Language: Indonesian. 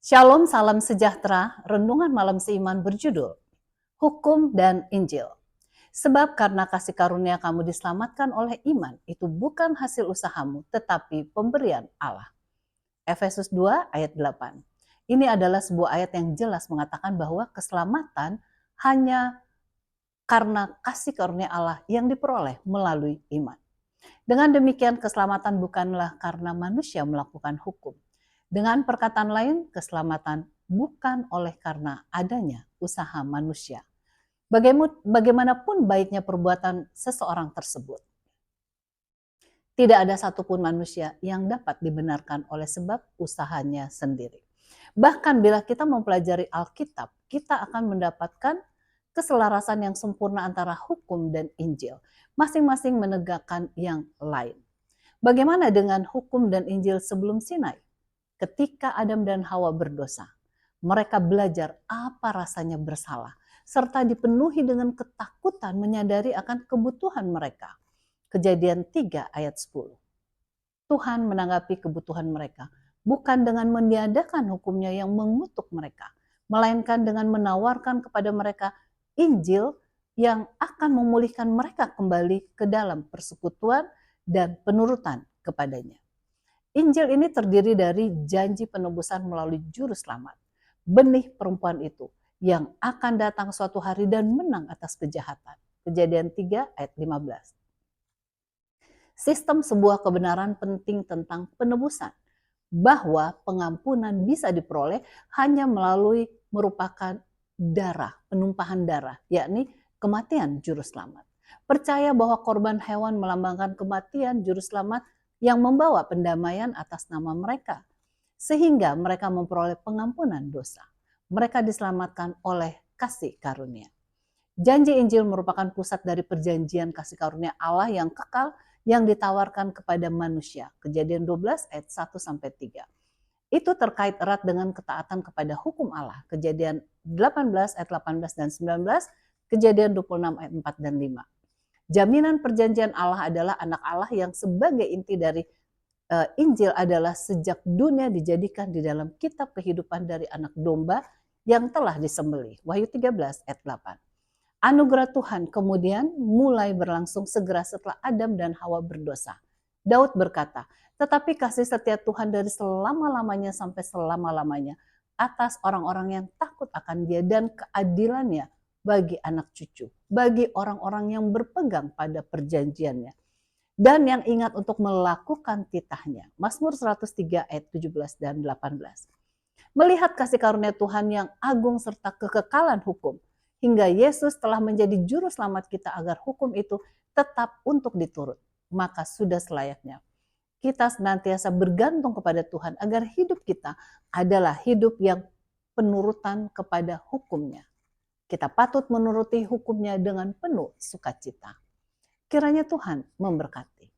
Shalom, salam sejahtera. Renungan malam seiman berjudul Hukum dan Injil. Sebab karena kasih karunia kamu diselamatkan oleh iman, itu bukan hasil usahamu, tetapi pemberian Allah. Efesus 2 ayat 8. Ini adalah sebuah ayat yang jelas mengatakan bahwa keselamatan hanya karena kasih karunia Allah yang diperoleh melalui iman. Dengan demikian, keselamatan bukanlah karena manusia melakukan hukum. Dengan perkataan lain, keselamatan bukan oleh karena adanya usaha manusia. Bagaimanapun baiknya perbuatan seseorang tersebut, tidak ada satupun manusia yang dapat dibenarkan oleh sebab usahanya sendiri. Bahkan bila kita mempelajari Alkitab, kita akan mendapatkan keselarasan yang sempurna antara hukum dan Injil. Masing-masing menegakkan yang lain. Bagaimana dengan hukum dan Injil sebelum Sinai? Ketika Adam dan Hawa berdosa, mereka belajar apa rasanya bersalah, serta dipenuhi dengan ketakutan menyadari akan kebutuhan mereka. Kejadian 3 ayat 10. Tuhan menanggapi kebutuhan mereka, bukan dengan meniadakan hukumnya yang mengutuk mereka, melainkan dengan menawarkan kepada mereka Injil yang akan memulihkan mereka kembali ke dalam persekutuan dan penurutan kepadanya. Injil ini terdiri dari janji penebusan melalui juru selamat, benih perempuan itu yang akan datang suatu hari dan menang atas kejahatan. Kejadian 3 ayat 15. Sistem sebuah kebenaran penting tentang penebusan, bahwa pengampunan bisa diperoleh hanya melalui merupakan darah, penumpahan darah, yakni kematian juru selamat. Percaya bahwa korban hewan melambangkan kematian juru selamat yang membawa pendamaian atas nama mereka, sehingga mereka memperoleh pengampunan dosa. Mereka diselamatkan oleh kasih karunia. Janji Injil merupakan pusat dari perjanjian kasih karunia Allah yang kekal yang ditawarkan kepada manusia. Kejadian 12 ayat 1-3. Itu terkait erat dengan ketaatan kepada hukum Allah. Kejadian 18 ayat 18 dan 19, Kejadian 26 ayat 4 dan 5. Jaminan perjanjian Allah adalah anak Allah yang sebagai inti dari Injil adalah sejak dunia dijadikan di dalam kitab kehidupan dari anak domba yang telah disembelih. Wahyu 13 ayat 8. Anugerah Tuhan kemudian mulai berlangsung segera setelah Adam dan Hawa berdosa. Daud berkata, tetapi kasih setia Tuhan dari selama-lamanya sampai selama-lamanya atas orang-orang yang takut akan Dia dan keadilannya bagi anak cucu, bagi orang-orang yang berpegang pada perjanjiannya dan yang ingat untuk melakukan titahnya. Mazmur 103 ayat 17 dan 18. Melihat kasih karunia Tuhan yang agung serta kekekalan hukum, hingga Yesus telah menjadi juru selamat kita agar hukum itu tetap untuk diturut, maka sudah selayaknya kita senantiasa bergantung kepada Tuhan agar hidup kita adalah hidup yang penurutan kepada hukumnya. Kita patut menuruti hukumnya dengan penuh sukacita. Kiranya Tuhan memberkati.